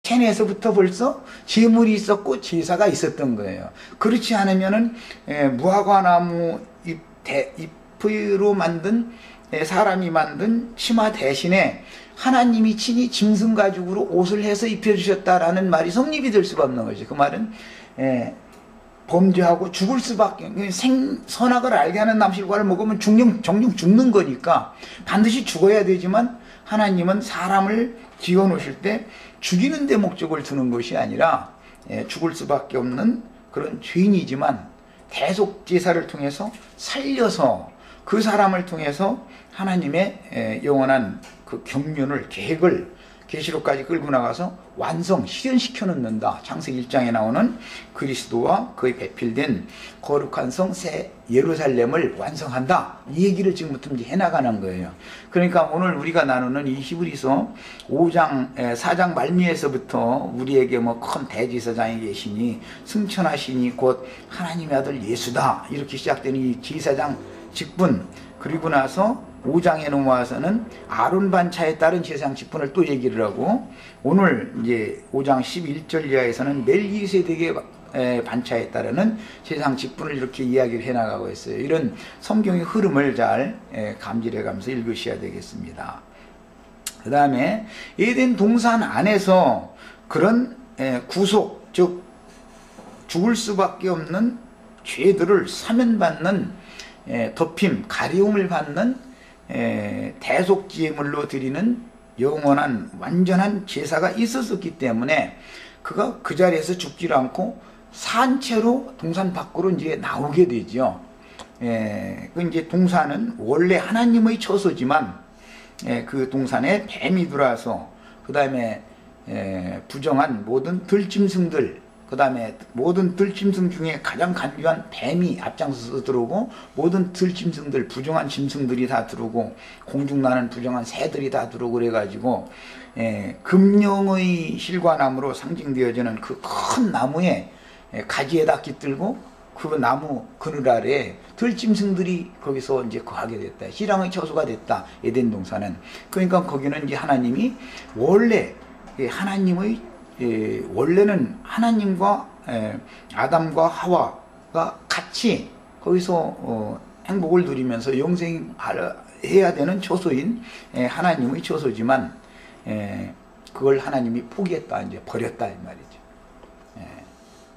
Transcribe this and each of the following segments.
캔에서부터 벌써 제물이 있었고 제사가 있었던 거예요. 그렇지 않으면은 무화과나무 잎으로 만든 사람이 만든 치마 대신에 하나님이 친히 짐승 가죽으로 옷을 해서 입혀주셨다라는 말이 성립이 될 수가 없는 거죠. 그 말은 범죄하고 죽을 수밖에, 선악을 알게 하는 남실과를 먹으면 정령 죽는 거니까 반드시 죽어야 되지만, 하나님은 사람을 지어 놓으실 때 죽이는 데 목적을 두는 것이 아니라 죽을 수밖에 없는 그런 죄인이지만 대속 제사를 통해서 살려서 그 사람을 통해서 하나님의 영원한 그 경륜을, 계획을 계시록까지 끌고 나가서 완성, 실현시켜 놓는다. 창세기 1장에 나오는 그리스도와 그의 배필된 거룩한 성 새 예루살렘을 완성한다. 이 얘기를 지금부터 이제 해나가는 거예요. 그러니까 오늘 우리가 나누는 이 히브리서 4장 말미에서부터 우리에게 뭐 큰 대제사장이 계시니 승천하시니 곧 하나님의 아들 예수다. 이렇게 시작되는 이 제사장 직분, 그리고 나서 5장에 넘어와서는 아론 반차에 따른 제사장 직분을 또 얘기를 하고, 오늘 이제 5장 11절 이하에서는 멜기세덱의 반차에 따르는 제사장 직분을 이렇게 이야기를 해나가고 있어요. 이런 성경의 흐름을 잘 감질해 가면서 읽으셔야 되겠습니다. 그 다음에 에덴 동산 안에서 그런 구속, 즉 죽을 수밖에 없는 죄들을 사면받는, 덮임, 가리움을 받는 대속제물로 드리는 영원한 완전한 제사가 있었기 때문에 그가 그 자리에서 죽지를 않고 산채로 동산 밖으로 이제 나오게 되죠. 그 이제 동산은 원래 하나님의 처소지만 그 동산에 뱀이 들어와서, 그 다음에 부정한 모든 들짐승들, 그 다음에 모든 들짐승 중에 가장 간교한 뱀이 앞장서서 들어오고, 모든 들짐승들, 부정한 짐승들이 다 들어오고, 공중나는 부정한 새들이 다 들어오고, 그래가지고 금령의 실과나무로 상징되어지는 그 큰 나무에 가지에다 깃들고 그 나무 그늘 아래 들짐승들이 거기서 이제 거하게 됐다. 신앙의 처소가 됐다. 에덴 동산은. 그러니까 거기는 이제 하나님이 원래 하나님의 원래는 하나님과 아담과 하와가 같이 거기서 행복을 누리면서 영생해야 되는 처소인 하나님의 처소지만, 그걸 하나님이 포기했다, 이제 버렸다 이 말이죠.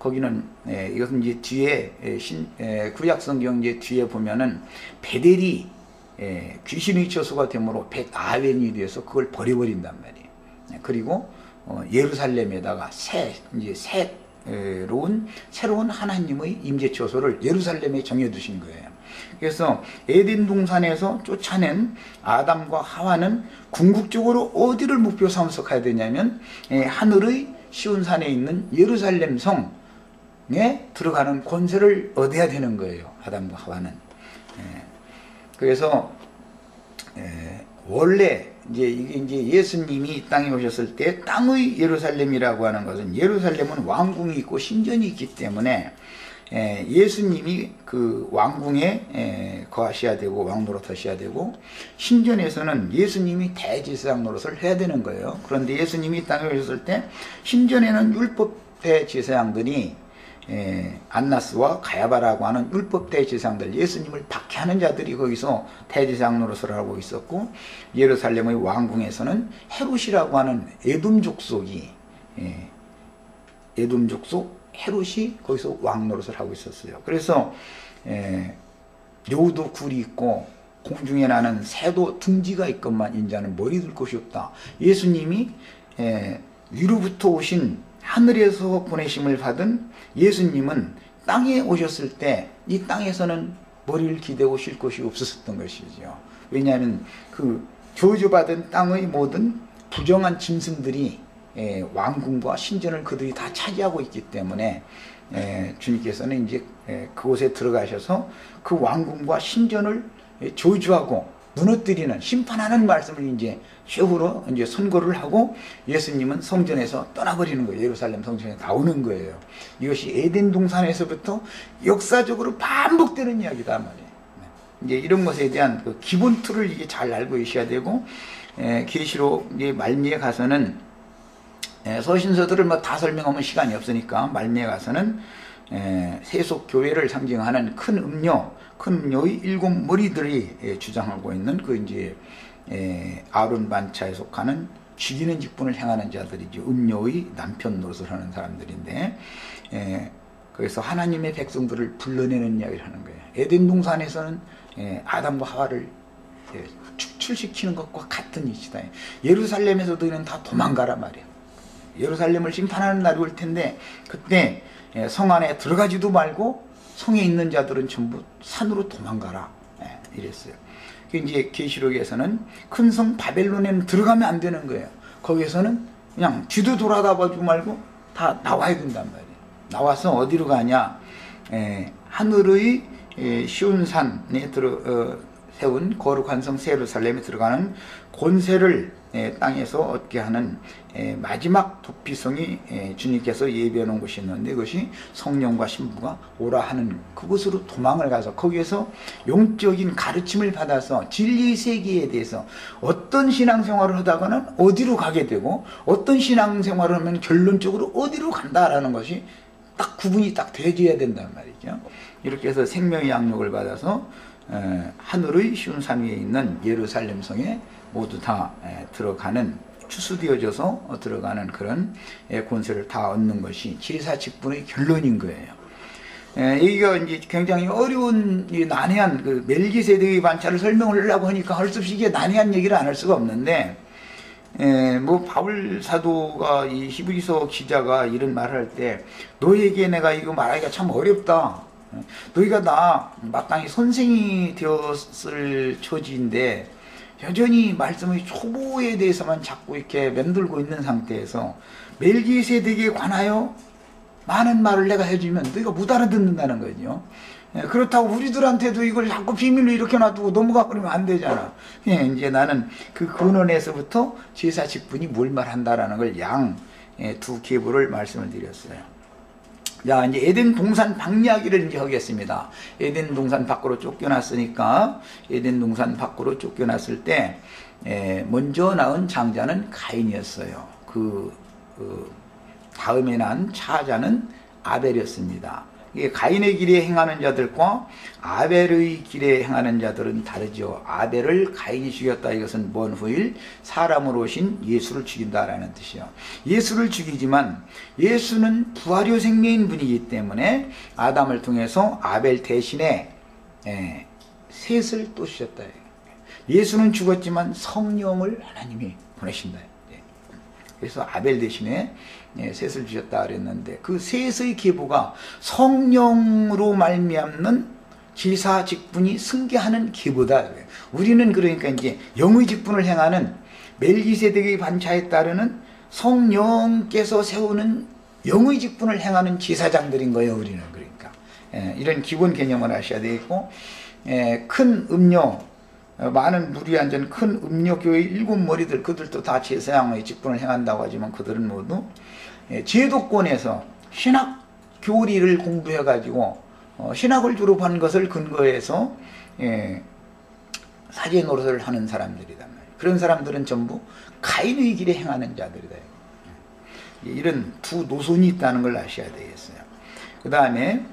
거기는 이것은 이제 뒤에 구약성경 이제 뒤에 보면은 베델이 귀신의 처소가 되므로 벳아웬이 돼서 그걸 버려버린단 말이에요. 그리고 예루살렘에다가 새로운 하나님의 임재처소를 예루살렘에 정해두신 거예요. 그래서 에덴 동산에서 쫓아낸 아담과 하와는 궁극적으로 어디를 목표 삼아서 가야 되냐면 하늘의 시온산에 있는 예루살렘 성에 들어가는 권세를 얻어야 되는 거예요. 아담과 하와는. 그래서 원래 이게 예수님이 이 땅에 오셨을 때 땅의 예루살렘이라고 하는 것은, 예루살렘은 왕궁이 있고 신전이 있기 때문에 예수님이 그 왕궁에 거하셔야 되고 왕노릇 하셔야 되고, 신전에서는 예수님이 대제사장 노릇을 해야 되는 거예요. 그런데 예수님이 이 땅에 오셨을 때 신전에는 율법대 제사장들이 안나스와 가야바라고 하는 율법 대제사장들, 예수님을 박해하는 자들이 거기서 대제사장 노릇을 하고 있었고, 예루살렘의 왕궁에서는 헤롯이라고 하는 에돔 족속이 에돔 족속 헤롯이 거기서 왕 노릇을 하고 있었어요. 그래서 여우도 굴이 있고 공중에 나는 새도 둥지가 있건만 인자는 머리 둘 곳이 없다. 예수님이 위로부터 오신, 하늘에서 보내심을 받은 예수님은 땅에 오셨을 때 이 땅에서는 머리를 기대고 쉴 곳이 없었던 것이죠. 왜냐하면 그 저주받은 땅의 모든 부정한 짐승들이 왕궁과 신전을 그들이 다 차지하고 있기 때문에 주님께서는 이제 그곳에 들어가셔서 그 왕궁과 신전을 저주하고 무너뜨리는, 심판하는 말씀을 이제 최후로 이제 선고를 하고, 예수님은 성전에서 떠나버리는 거예요. 예루살렘 성전에 나오는 거예요. 이것이 에덴 동산에서부터 역사적으로 반복되는 이야기다 말이에요. 이제 이런 것에 대한 그 기본 틀을 이게 잘 알고 계셔야 되고, 계시록 말미에 가서는 서신서들을 뭐 다 설명하면 시간이 없으니까 말미에 가서는 세속 교회를 상징하는 큰 음료의 7머리들이 주장하고 있는 그 이제 아론 반차에 속하는 죽이는 직분을 행하는 자들이죠. 음료의 남편 노릇을 하는 사람들인데, 그래서 하나님의 백성들을 불러내는 이야기를 하는 거예요. 에덴 동산에서는 아담과 하와를 축출시키는 것과 같은 이치다. 예루살렘에서도 이는 다 도망가라 말이에요. 예루살렘을 심판하는 날이 올 텐데, 그때 성 안에 들어가지도 말고 성에 있는 자들은 전부 산으로 도망가라, 이랬어요. 이제 계시록에서는 큰 성 바벨론에는 들어가면 안 되는 거예요. 거기에서는 그냥 뒤도 돌아다보지 말고 다 나와야 된단 말이에요. 나와서 어디로 가냐? 하늘의 시온산에 세운 거룩한 성 예루살렘에 들어가는 권세를 땅에서 얻게 하는 마지막 도피성이 주님께서 예비해 놓은 곳이 있는데, 그것이 성령과 신부가 오라 하는 그곳으로 도망을 가서 거기에서 영적인 가르침을 받아서 진리 세계에 대해서 어떤 신앙생활을 하다가는 어디로 가게 되고 어떤 신앙생활을 하면 결론적으로 어디로 간다라는 것이 딱 구분이 딱 되어져야 된단 말이죠. 이렇게 해서 생명의 양육을 받아서 하늘의 시온산 위에 있는 예루살렘 성에 모두 다 들어가는, 추수되어져서 들어가는 그런 권세를 다 얻는 것이 제사 직분의 결론인 거예요. 여기가 이제 굉장히 어려운 난해한 그 멜기세덱의 반차를 설명을 하려고 하니까 할 수 없이 이게 난해한 얘기를 안 할 수가 없는데, 뭐 바울 사도가 이 히브리서 기자가 이런 말을 할 때, 너에게 내가 이거 말하기가 참 어렵다. 너희가 나 마땅히 선생이 되었을 처지인데 여전히 말씀의 초보에 대해서만 자꾸 이렇게 맴돌고 있는 상태에서 멜기세덱에 관하여 많은 말을 내가 해주면 너희가 못 알아듣는다는 거죠. 그렇다고 우리들한테도 이걸 자꾸 비밀로 이렇게 놔두고 넘어가 버리면 안 되잖아. 이제 나는 그 근원에서부터 제사 직분이 뭘 말한다라는 걸 두 계보를 말씀을 드렸어요. 자, 이제 에덴 동산 밖 이야기를 이제 하겠습니다. 에덴 동산 밖으로 쫓겨났으니까, 에덴 동산 밖으로 쫓겨났을 때 먼저 낳은 장자는 가인이었어요. 다음에 난 차자는 아벨이었습니다. 이게 가인의 길에 행하는 자들과 아벨의 길에 행하는 자들은 다르죠. 아벨을 가인이 죽였다, 이것은 먼 후일 사람으로 오신 예수를 죽인다라는 뜻이요. 예수를 죽이지만 예수는 부활요 생명인 분이기 때문에 아담을 통해서 아벨 대신에 셋을 또 주셨다. 예수는 죽었지만 성령을 하나님이 보내신다. 그래서 아벨 대신에 셋을 주셨다 그랬는데, 그 셋의 계보가 성령으로 말미암는 제사 직분이 승계하는 계보다. 우리는 그러니까 이제 영의 직분을 행하는 멜기세덱의 반차에 따르는 성령께서 세우는 영의 직분을 행하는 제사장들인 거예요. 우리는 그러니까 이런 기본 개념을 아셔야 되겠고, 큰 음료, 많은 물이 앉은 큰 음료교의 7머리들, 그들도 다 제사장의 직분을 행한다고 하지만 그들은 모두 제도권에서 신학 교리를 공부해 가지고 신학을 졸업한 것을 근거해서 사제 노릇을 하는 사람들이단 말이에요. 그런 사람들은 전부 가인의 길에 행하는 자들이다. 이런 두 노선이 있다는 걸 아셔야 되겠어요. 그 다음에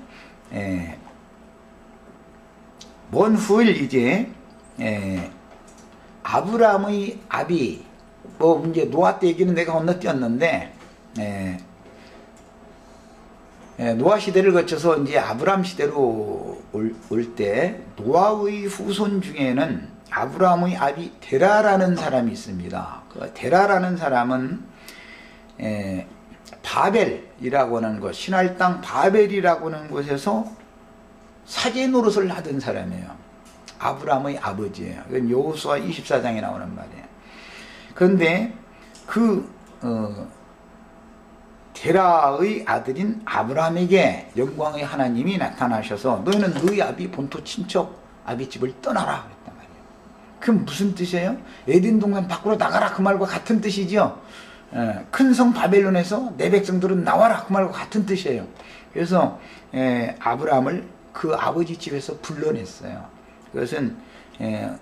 먼 후일 이제 아브라함의 아비, 뭐 이제 노아 때 얘기는 내가 건너뛰었는데, 노아 시대를 거쳐서 이제 아브라함 시대로 올 때 노아의 후손 중에는 아브라함의 아비 데라라는 사람이 있습니다. 그 데라라는 사람은 바벨이라고 하는 곳, 신할 땅 바벨이라고 하는 곳에서 사제 노릇을 하던 사람이에요. 아브라함의 아버지예요. 이건 여호수아 24장에 나오는 말이에요. 그런데 데라의 아들인 아브라함에게 영광의 하나님이 나타나셔서 너희는 너희 아비 본토 친척 아비집을 떠나라 그랬단 말이에요. 그럼 무슨 뜻이에요? 에덴 동산 밖으로 나가라, 그 말과 같은 뜻이죠. 큰 성 바벨론에서 내 백성들은 나와라, 그 말과 같은 뜻이에요. 그래서 아브라함을 그 아버지 집에서 불러냈어요. 그것은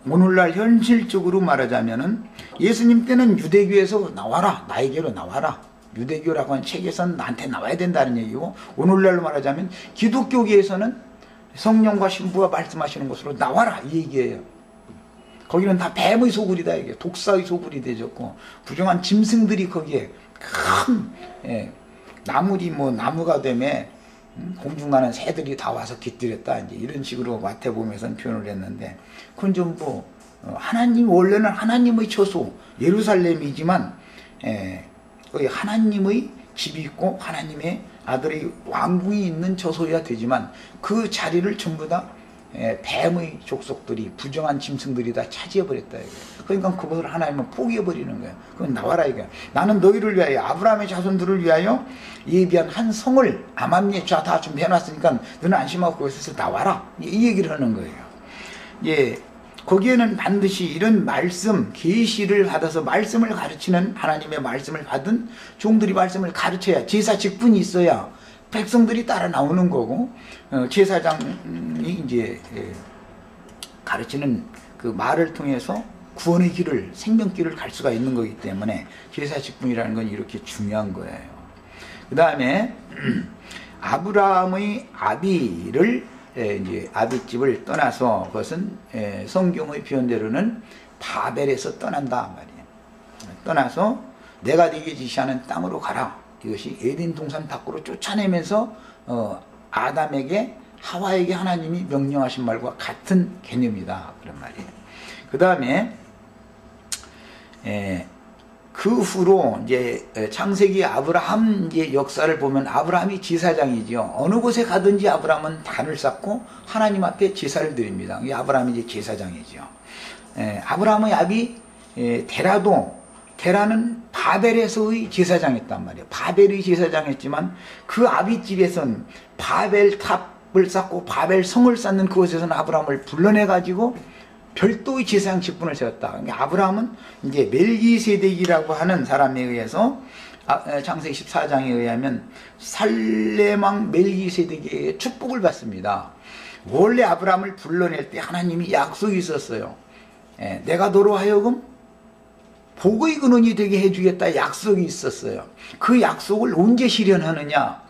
오늘날 현실적으로 말하자면은 예수님 때는 유대교에서 나와라, 나에게로 나와라, 유대교라고 하는 책에서는 나한테 나와야 된다는 얘기고, 오늘날로 말하자면 기독교계에서는 성령과 신부가 말씀하시는 곳으로 나와라 이 얘기예요. 거기는 다 뱀의 소굴이다 이게, 독사의 소굴이 되졌고 부정한 짐승들이 거기에 큰 나물이 뭐 나무가 되매 공중나는 새들이 다 와서 깃들였다 이제 이런 식으로 마태복음에서는 표현을 했는데, 그건 전부 하나님, 원래는 하나님의 처소 예루살렘이지만 거기 하나님의 집이 있고 하나님의 아들의 왕궁이 있는 처소여야 되지만 그 자리를 전부 다 뱀의 족속들이, 부정한 짐승들이 다 차지해버렸다 이거예요. 그러니까 그것을 하나님은 포기해버리는 거예요. 그건 나와라 이거예요. 나는 너희를 위하여, 아브라함의 자손들을 위하여 예비한 한 성을 암암리에 다 준비해놨으니까 너는 안심하고 그곳에서 나와라, 이 얘기를 하는 거예요. 예, 거기에는 반드시 이런 말씀, 계시를 받아서 말씀을 가르치는, 하나님의 말씀을 받은 종들이 말씀을 가르쳐야, 제사 직분이 있어야 백성들이 따라 나오는 거고, 제사장이 이제 가르치는 그 말을 통해서 구원의 길을, 생명길을 갈 수가 있는 거기 때문에 제사 직분이라는 건 이렇게 중요한 거예요. 그 다음에 아브라함의 아비를, 이제 아비집을 떠나서, 그것은 성경의 표현대로는 바벨에서 떠난다 말이에요. 떠나서 내가 네게 지시하는 땅으로 가라. 이것이 에덴 동산 밖으로 쫓아내면서 아담에게, 하와에게 하나님이 명령하신 말과 같은 개념이다 그런 말이에요. 그 다음에 그 후로 이제 창세기 아브라함 이제 역사를 보면 아브라함이 제사장이지요. 어느 곳에 가든지 아브라함은 단을 쌓고 하나님 앞에 제사를 드립니다. 이 아브라함이 이제 제사장이지요. 아브라함의 아비 데라는 바벨에서의 제사장이었단 말이에요. 바벨의 제사장이었지만 그 아비집에선 바벨탑을 쌓고 바벨성을 쌓는 그곳에서는 아브라함을 불러내 가지고 별도의 제사장 직분을 세웠다. 그러니까 아브라함은 이제 멜기세덱이라고 하는 사람에 의해서 창세기 14장에 의하면 살레망 멜기세덱의 축복을 받습니다. 원래 아브라함을 불러낼 때 하나님이 약속이 있었어요. 내가 너로 하여금 복의 근원이 되게 해주겠다 약속이 있었어요. 그 약속을 언제 실현하느냐?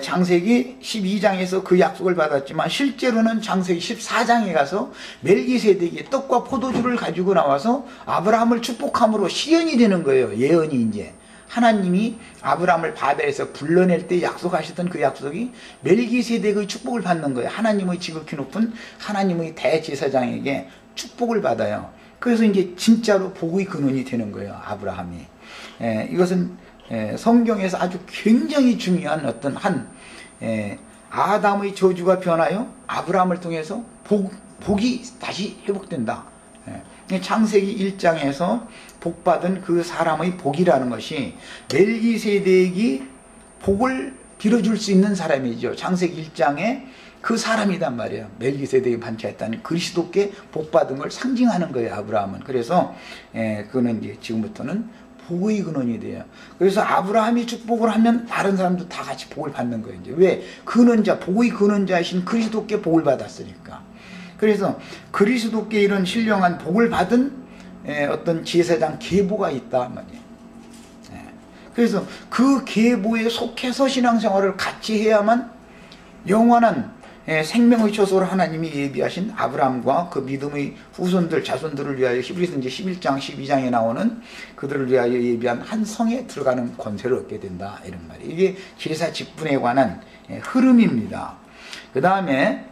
창세기 12장에서 그 약속을 받았지만 실제로는 창세기 14장에 가서 멜기세덱이 떡과 포도주를 가지고 나와서 아브라함을 축복함으로 실현이 되는 거예요. 예언이 이제 하나님이 아브라함을 바벨에서 불러낼 때 약속하셨던 그 약속이 멜기세덱의 축복을 받는 거예요. 하나님의 지극히 높은 하나님의 대제사장에게 축복을 받아요. 그래서 이제 진짜로 복의 근원이 되는 거예요, 아브라함이. 이것은 성경에서 아주 굉장히 중요한 어떤 아담의 저주가 변하여 아브라함을 통해서 복이 다시 회복된다. 창세기 1장에서 복받은 그 사람의 복이라는 것이 멜기세덱이 복을 빌어줄 수 있는 사람이죠. 창세기 1장에 그 사람이단 말이에요. 멜기세덱이 반차했다는 그리스도께 복받은 걸 상징하는 거예요, 아브라함은. 그래서 그거는 이제 지금부터는 복의 근원이 돼요. 그래서 아브라함이 축복을 하면 다른 사람도 다 같이 복을 받는 거예요. 이제 왜? 근원자, 복의 근원자이신 그리스도께 복을 받았으니까. 그래서 그리스도께 이런 신령한 복을 받은 어떤 제사장 계보가 있다 말이에요. 그래서 그 계보에 속해서 신앙생활을 같이 해야만 영원한 생명의 처소로 하나님이 예비하신 아브라함과 그 믿음의 후손들, 자손들을 위하여 히브리서 이제 11장, 12장에 나오는 그들을 위하여 예비한 한 성에 들어가는 권세를 얻게 된다. 이런 말이에요. 이게 제사 직분에 관한 흐름입니다. 그 다음에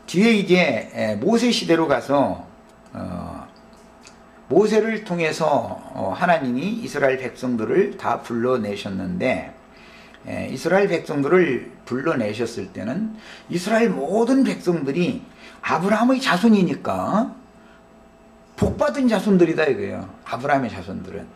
뒤에 이제 모세 시대로 가서 모세를 통해서 하나님이 이스라엘 백성들을 다 불러내셨는데, 이스라엘 백성들을 불러내셨을 때는 이스라엘 모든 백성들이 아브라함의 자손이니까 복받은 자손들이다 이거예요. 아브라함의 자손들은.